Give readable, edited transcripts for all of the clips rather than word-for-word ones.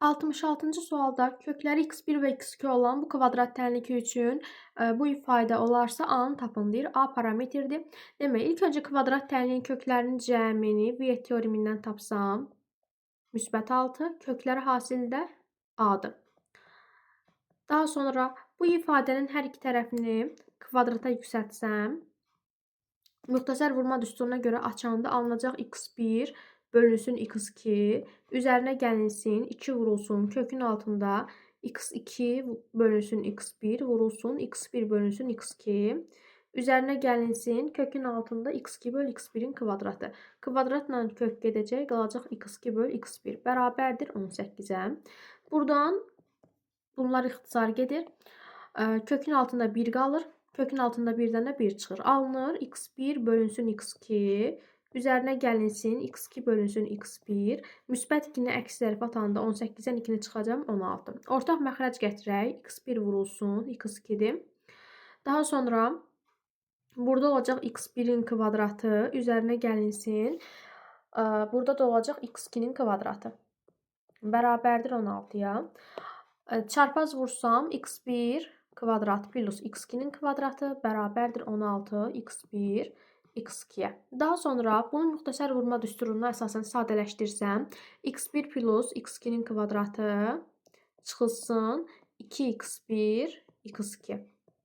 66-cı sualda kökləri x1 və x2 olan bu kvadrat tənliki üçün bu ifadə olarsa A-nı tapın deyir. A parametrdir. Demək, ilk öncə kvadrat tənliyin köklərinin cəmini V teoremindən tapsam, müsbət 6, kökləri hasildə A-dır. Daha sonra bu ifadənin hər iki tərəfini kvadrata yüksəltsəm, müxtəsər vurma düsturuna görə açanda alınacaq x1 bölünsün x2, üzərinə gəlinsin, 2 vurulsun, kökün altında x2 bölünsün x1, vurulsun, x1 bölünsün x2, üzərinə gəlinsin, kökün altında x2 böl x1-in kvadratı. Kvadratla kök gedəcək, qalacaq x2 böl x1, bərabərdir 18-ə. Buradan bunlar ixtisar gedir. Kökün altında 1 qalır. Kökün altında 1-dən də 1 çıxır. Alınır. x1 bölünsün x2. Üzərinə gəlinsin. x2 bölünsün x1. Müsbət 2-ni əks tərəfə atanda 18-dən 2-ni çıxacam 16. Ortaq məxrəc gətirək. x1 vurulsun. x2-dir. Daha sonra burada olacaq x1-in kvadratı. Üzərinə gəlinsin. Burada da olacaq x2-nin kvadratı. Bərabərdir 16-ya. Çarpaz vursam x1 kvadrat plus x2-nin kvadratı bərabərdir 16 x1 x2-yə. Daha sonra bunu müxtəsər vurma düsturuna əsasən sadələşdirsəm, x1 plus x2-nin kvadratı çıxılsın 2x1 x2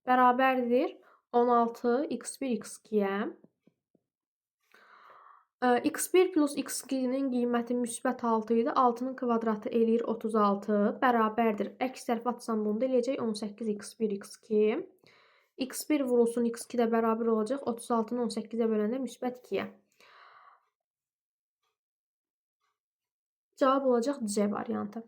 bərabərdir 16 x1 x2-yə. x1 plus x2-nin qiyməti müsbət 6 idi. 6-nın kvadratı eləyir 36, bərabərdir. Əks tərəfə atsam bunu da eləyəcək 18 x1 x2. x1 vurulsun x2 də bərabər olacaq 36-nı 18-ə böləndə müsbət 2-yə. Cavab olacaq C variantı.